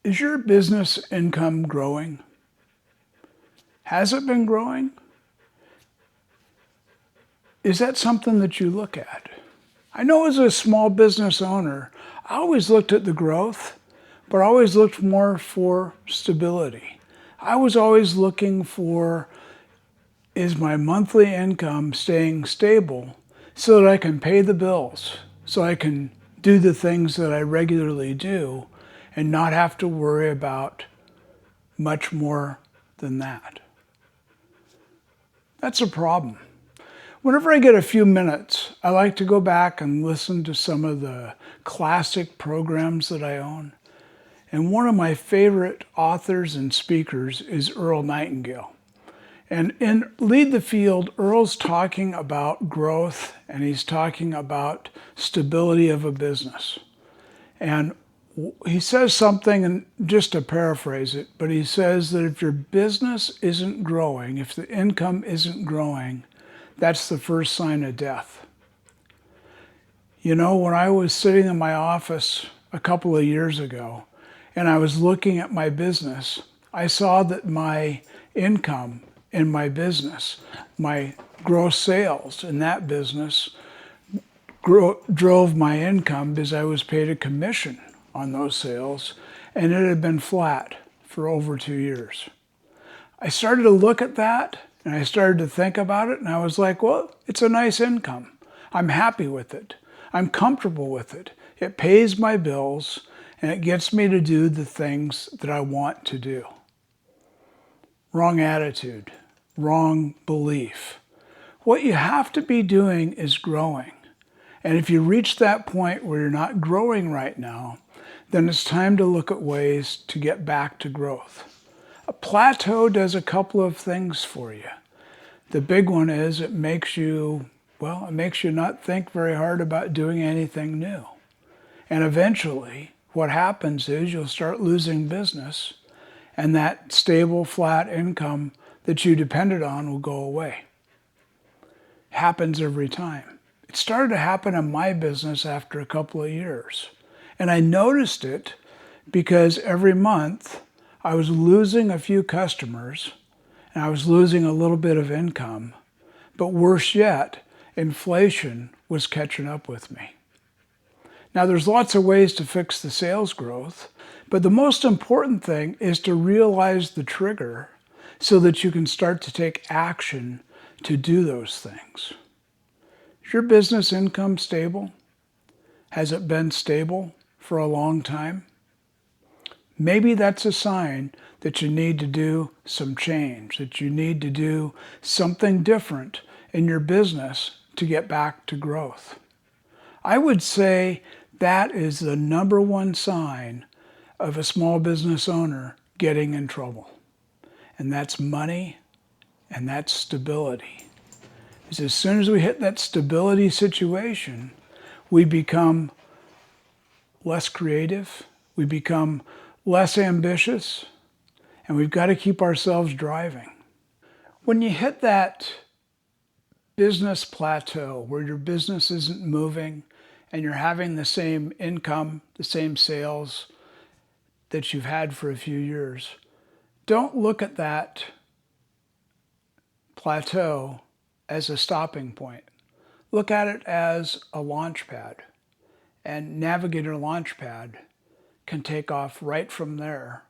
Is your business income growing? Has it been growing? Is that something that you look at? I know as a small business owner, I always looked at the growth, but I always looked more for stability. I was always looking for, is my monthly income staying stable so that I can pay the bills, so I can do the things that I regularly do and not have to worry about much more than that. That's a problem. Whenever I get a few minutes, I like to go back and listen to some of the classic programs that I own. And one of my favorite authors and speakers is Earl Nightingale. And in Lead the Field, Earl's talking about growth and he's talking about stability of a business. And he says something, and just to paraphrase it, but he says that if your business isn't growing, if the income isn't growing, that's the first sign of death. You know, when I was sitting in my office a couple of years ago and I was looking at my business, I saw that my income in my business, my gross sales in that business, drove my income because I was paid a commission on those sales, and it had been flat for over 2 years. I started to look at that and I started to think about it, and I was like, well, it's a nice income. I'm happy with it. I'm comfortable with it. It pays my bills and it gets me to do the things that I want to do. Wrong attitude, wrong belief. What you have to be doing is growing. And if you reach that point where you're not growing right now, then it's time to look at ways to get back to growth. A plateau does a couple of things for you. The big one is it makes you not think very hard about doing anything new. And eventually, what happens is you'll start losing business, and that stable, flat income that you depended on will go away. Happens every time. It started to happen in my business after a couple of years. And I noticed it because every month I was losing a few customers and I was losing a little bit of income. But worse yet, inflation was catching up with me. Now there's lots of ways to fix the sales growth, but the most important thing is to realize the trigger so that you can start to take action to do those things. Is your business income stable? Has it been stable for a long time? Maybe that's a sign that you need to do some change, that you need to do something different in your business to get back to growth. I would say that is the number one sign of a small business owner getting in trouble. And that's money and that's stability. Because as soon as we hit that stability situation, we become less creative, we become less ambitious, and we've got to keep ourselves driving. When you hit that business plateau where your business isn't moving and you're having the same income, the same sales that you've had for a few years, don't look at that plateau as a stopping point. Look at it as a launch pad. And Navigator Launchpad can take off right from there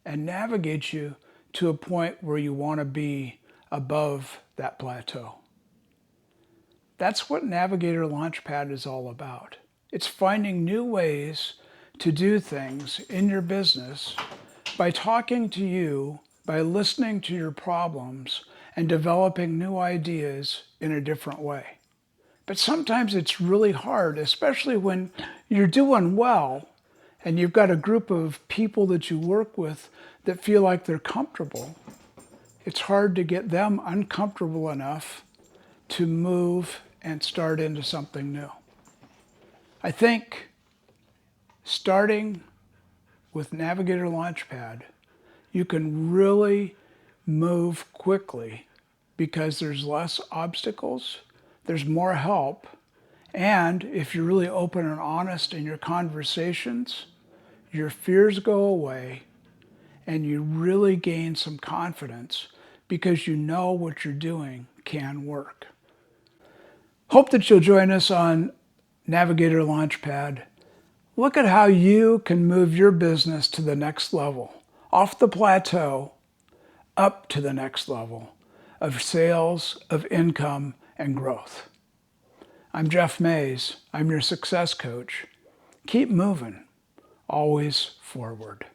and navigate you to a point where you want to be above that plateau. That's what Navigator Launchpad is all about. It's finding new ways to do things in your business by talking to you, by listening to your problems, and developing new ideas in a different way. But sometimes it's really hard, especially when you're doing well and you've got a group of people that you work with that feel like they're comfortable. It's hard to get them uncomfortable enough to move and start into something new. I think starting with Navigator Launchpad, you can really move quickly because there's less obstacles, there's more help, and if you're really open and honest in your conversations, your fears go away and you really gain some confidence because you know what you're doing can work. Hope that you'll join us on Navigator Launchpad. Look at how you can move your business to the next level, off the plateau, up to the next level of sales, of income, and growth. I'm Jeff Mays. I'm your success coach. Keep moving, always forward.